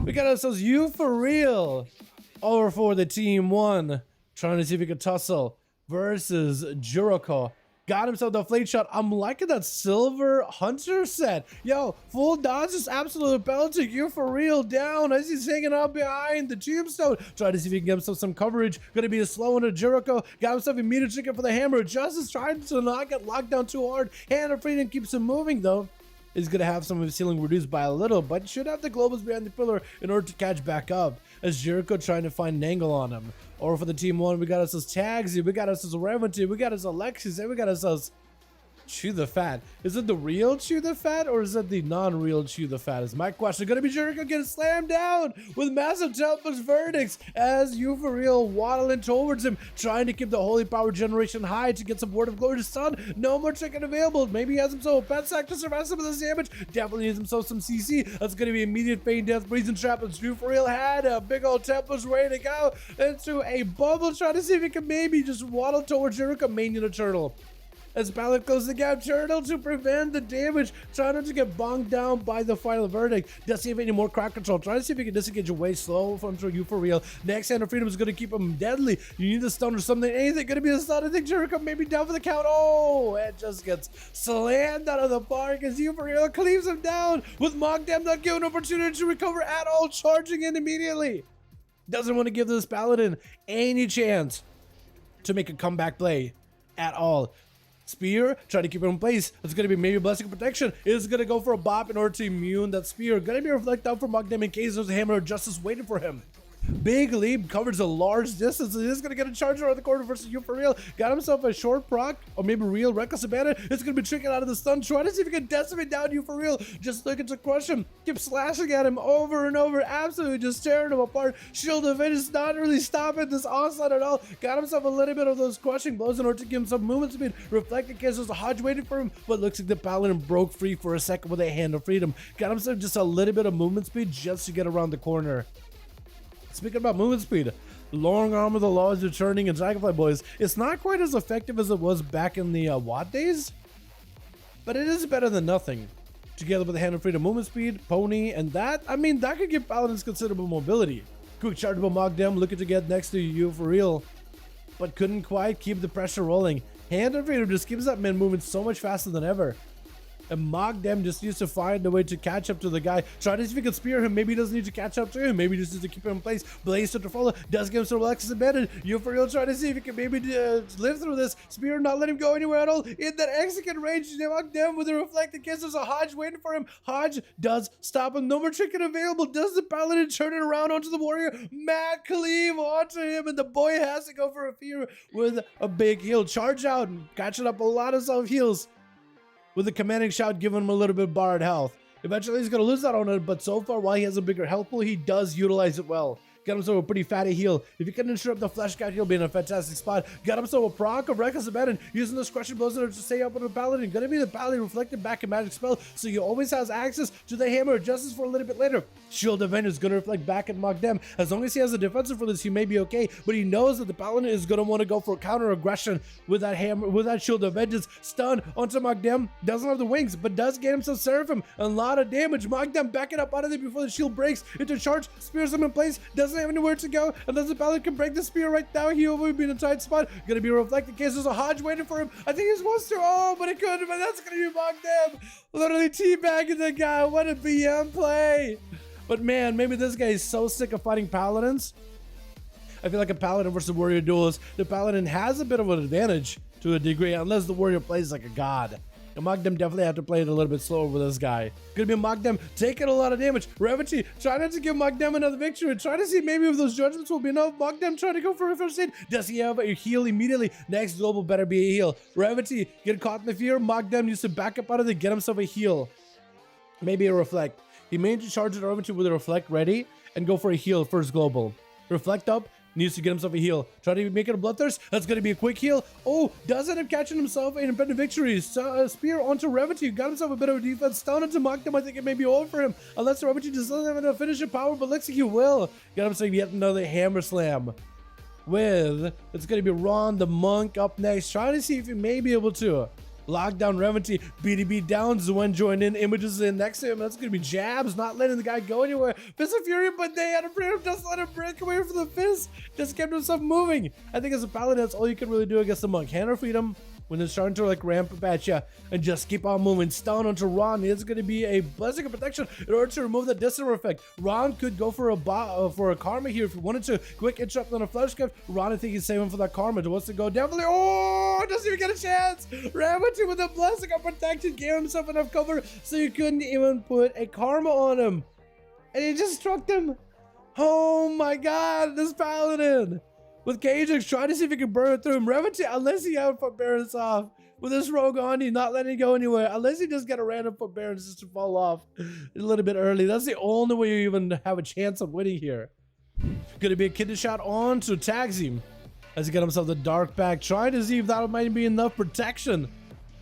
We got ourselves you for real over for the team one. Trying to see if he could tussle versus Jericho. Got himself the flame shot. I'm liking that silver hunter set. Yo, full dodge is absolute belting. You for real down as he's hanging out behind the tombstone. Trying to see if he can get himself some coverage. Gonna be a slow one to Jericho. Got himself immediate chicken for the hammer. Justice trying to not get locked down too hard. Hand of freedom keeps him moving though. Is going to have some of his healing reduced by a little, but should have the globals behind the pillar in order to catch back up. As Jericho trying to find an angle on him. Or for the team one, we got ourselves Tagsy, we got ourselves Reventy, we got ourselves Alexis, and we got ourselves Chew the Fat. Is it the real Chew the Fat or is it the non-real Chew the Fat? Is my question. Gonna be Jericho getting slammed down with massive Tempest verdicts as you for real waddling towards him, trying to keep the holy power generation high to get some word of glory to stun. No more chicken available. Maybe he has himself a pet sack to survive some of this damage. Definitely needs himself some CC. That's gonna be immediate feign death, breathing trap, and you for real had a big old Tempest ready to go into a bubble, trying to see if he can maybe just waddle towards Jericho, mania the turtle. As Paladin closes the gap, Turtle to prevent the damage, trying not to get bonked down by the final verdict. Does he have any more crack control? Trying to see if he can disengage away slow from you for real. Next hand of freedom is going to keep him deadly. You need a stun or something. Anything going to be a stun. I think Jericho maybe down for the count. Oh, it just gets slammed out of the park as you for real cleaves him down with Mogdam not given an opportunity to recover at all, charging in immediately. Doesn't want to give this Paladin any chance to make a comeback play at all. Spear, try to keep it in place. It's going to be maybe Blessing of Protection. It's going to go for a bop in order to immune that Spear. Going to be reflect out for Mogdam in case there's a Hammer of Justice waiting for him. Big leap, covers a large distance. He's going to get a charge around the corner versus you for real. Got himself a short proc, or maybe real Reckless Abandon. It's going to be tricking out of the stun. Trying to see if he can decimate down you for real. Just looking to crush him. Keep slashing at him over and over. Absolutely just tearing him apart. Shield of It is not really stopping this onslaught at all. Got himself a little bit of those crushing blows in order to give him some movement speed. Reflecting case there's a Hodge waiting for him, but looks like the Paladin broke free for a second with a hand of freedom. Got himself just a little bit of movement speed just to get around the corner. Speaking about movement speed, Long Arm of the Law is returning in Dragonfly Boys. It's not quite as effective as it was back in the WoW days, but it is better than nothing. Together with the Hand of Freedom movement speed, Pony, and that, I mean, that could give Paladins considerable mobility. Quick chargeable Mogdam looking to get next to you for real, but couldn't quite keep the pressure rolling. Hand of Freedom just gives that man moving so much faster than ever. And Mogdam just needs to find a way to catch up to the guy. Try to see if he can spear him. Maybe he doesn't need to catch up to him. Maybe he just needs to keep him in place. Blaze to follow. Does give him some Alexis embedded. You for real try to see if he can maybe live through this. Spear not let him go anywhere at all. In that execute range, Mogdam with a reflected kiss. There's a Hodge waiting for him. Hodge does stop him. No more chicken available. Does the Paladin turn it around onto the warrior? Mad cleave onto him. And the boy has to go for a fear with a big heal. Charge out and catching up a lot of self heals. With the commanding shout giving him a little bit of borrowed health. Eventually he's going to lose that on it, but so far while he has a bigger health pool, he does utilize it well. Got himself a pretty fatty heal. If you can interrupt the flesh count, he'll be in a fantastic spot. Got himself a proc of Reckless Abandon, using those crushing blows in order to stay up with the Paladin. Gonna be the Paladin reflected back in magic spell, so he always has access to the Hammer of Justice for a little bit later. Shield of Vengeance is gonna reflect back at Mogdam. As long as he has a defensive for this, he may be okay, but he knows that the Paladin is gonna want to go for counter aggression with that hammer, with that Shield of Vengeance. Stun onto Mogdam. Doesn't have the wings, but does get himself Seraphim. A lot of damage. Mogdam backing up out of there before the shield breaks into charge. Spears him in place. Doesn't have anywhere to go. Unless the Paladin can break the spear right now, he will be in a tight spot. Gonna be reflected in case there's a Hodge waiting for him. I think he's wants to. Oh, but it couldn't. But that's gonna be Mogdam. Literally teabagging the guy. What a BM play. But man, maybe this guy is so sick of fighting Paladins. I feel like a Paladin versus Warrior duels, the Paladin has a bit of an advantage to a degree, unless the Warrior plays like a god. And Mogdam definitely have to play it a little bit slower with this guy. Gonna be Mogdam taking a lot of damage. Reventy trying not to give Mogdam another victory. Try to see maybe if those judgments will be enough. Mogdam trying to go for a first aid. Does he have a heal immediately? Next global better be a heal. Reventy get caught in the fear. Mogdam needs to back up out of there, get himself a heal. Maybe a reflect. He may need to charge it Reventy with a reflect ready and go for a heal first global. Reflect up. Needs to get himself a heal. Try to make it a bloodthirst. That's going to be a quick heal. Oh, does end up catching himself an independent victory. Spear onto Reventy. Got himself a bit of a defense. Stun into Mogdam. I think it may be over for him. Unless Reventy just doesn't have enough finishing power, but looks like he will. Got himself yet another hammer slam. With, it's going to be Ron the Monk up next. Trying to see if he may be able to Lockdown Reventy, BDB down, Zuen joined in, Images in next to him. That's gonna be jabs, not letting the guy go anywhere. Fist of Fury, but they had a freedom, just let him break away from the fist. Just kept himself moving. I think as a Paladin, that's all you can really do against the monk. Hand or freedom when they're starting to like ramp up at you, and just keep on moving. Stun onto Ron. It's going to be a blessing of protection in order to remove the disarmor effect. Ron could go for a karma here if he wanted to. Quick interrupt on a flesh gift. Ron, I think he's saving for that karma. Wants to go down. Oh, doesn't even get a chance. Ramity with a blessing of protection gave himself enough cover so you couldn't even put a karma on him, and he just struck him. Oh my God, this Paladin with Kajix trying to see if he can burn it through him. Reventy, unless he had forbearance off with this rogue on, he's not letting it go anywhere. Unless he just get a random forbearance just to fall off a little bit early. That's the only way you even have a chance of winning here. Gonna be a kidney shot on to Taxim as he got himself the dark back, trying to see if that might be enough protection.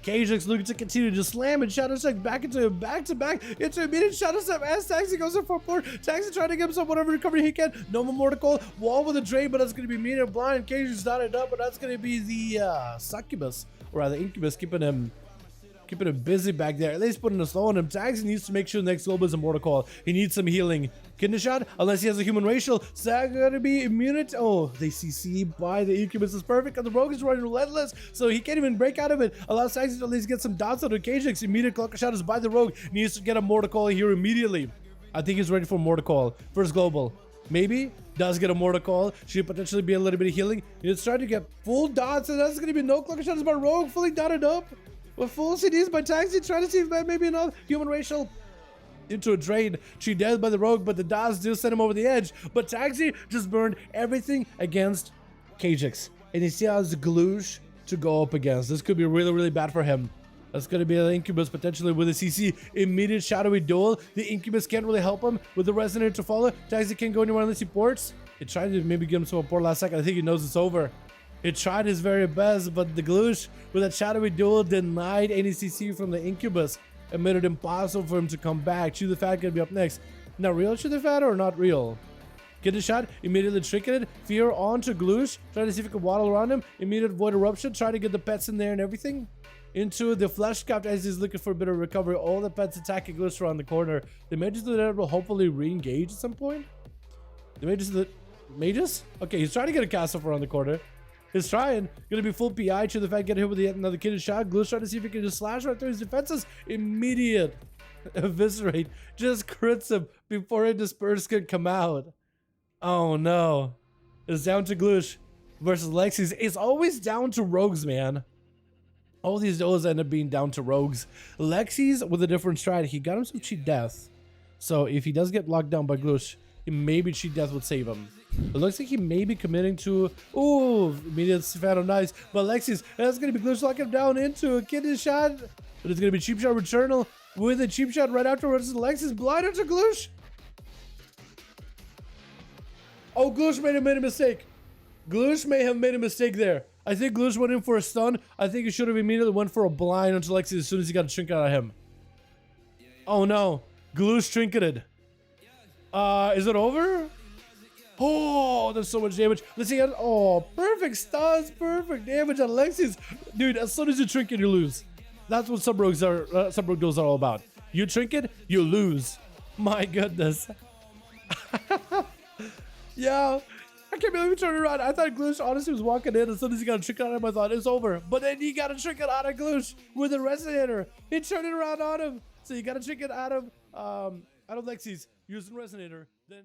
Kajix looking to continue to slam and Shadow Step back into him, back to back into immediate Shadow Step as Taxi goes in for port. Taxi trying to give himself whatever recovery he can. No more Mortical, wall with a drain, but that's going to be immediate blind. Kajix not it up, but that's going to be the Succubus, or rather Incubus, keeping him busy back there. At least putting a slow on him. Taxi needs to make sure the next global is a mortal call. He needs some healing. Kidney shot, unless he has a human racial. Zag gonna be immune. Oh, they CC by the Incubus is perfect, and the rogue is running relentless, so he can't even break out of it. Allows Taxi to at least get some dots out of Kajix. Immediate clock shot is by the rogue. Needs to get a mortal call here immediately. I think he's ready for mortal call. First global. Maybe does get a mortal call. Should potentially be a little bit of healing. He's trying to get full dots, and that's gonna be no clock shots by rogue, fully dotted up. With full CDs by Taxi, trying to see if that may be enough. Human racial into a drain. She dead by the rogue, but the dots do send him over the edge. But Taxi just burned everything against Kajix. And he still has Gloosh to go up against. This could be really, really bad for him. That's going to be an Incubus potentially with a CC. Immediate shadowy duel. The Incubus can't really help him with the Resonator to follow. Taxi can't go anywhere unless he ports. He tried to maybe get him to a port last second. I think he knows it's over. He tried his very best, but the Gloosh with that shadowy duel denied any CC from the Incubus and made it impossible for him to come back. Chew the Fat gonna be up next. Now, real Chew the Fat or not real? Get a shot, immediately tricketed, fear onto Gloosh, try to see if he can waddle around him, immediate void eruption, try to get the pets in there and everything. Into the flesh cap as he's looking for a bit of recovery. All the pets attacking Gloosh around the corner. The mages will hopefully re-engage at some point. The mages? Okay, he's trying to get a cast off around the corner. He's trying. Gonna be full PI to the fact, get hit with yet another kidney shot. Gloosh trying to see if he can just slash right through his defenses. Immediate eviscerate. Just crits him before a disperse could come out. Oh no. It's down to Gloosh versus Lexis. It's always down to rogues, man. All these duels end up being down to rogues. Lexis with a different strat. He got him some cheat death. So if he does get locked down by Gloosh, maybe cheat death would save him. It looks like he may be committing to... Ooh, immediate Phantom Nice. But Lexis, that's going to be Gloosh locking him down into a kidney shot. But it's going to be Cheap Shot Returnal with a Cheap Shot right afterwards. Lexis blinded to Gloosh. Oh, Gloosh may have made a mistake. Gloosh may have made a mistake there. I think Gloosh went in for a stun. I think he should have immediately went for a blind onto Lexis as soon as he got a trinket out of him. Oh no. Gloosh trinketed. Is it over? Oh, there's so much damage. Let's see. Oh, perfect stuns, perfect damage on Lexis. Dude, as soon as you trinket, you lose. That's what sub rogue duels are all about. You trinket, you lose. My goodness. Yeah, I can't believe he turned around. I thought Gloosh honestly was walking in. As soon as he got a trinket on him, I thought it's over. But then he got a trinket out of Gloosh with a Resonator. He turned it around on him. So you got a trinket out of Lexis using Resonator. Then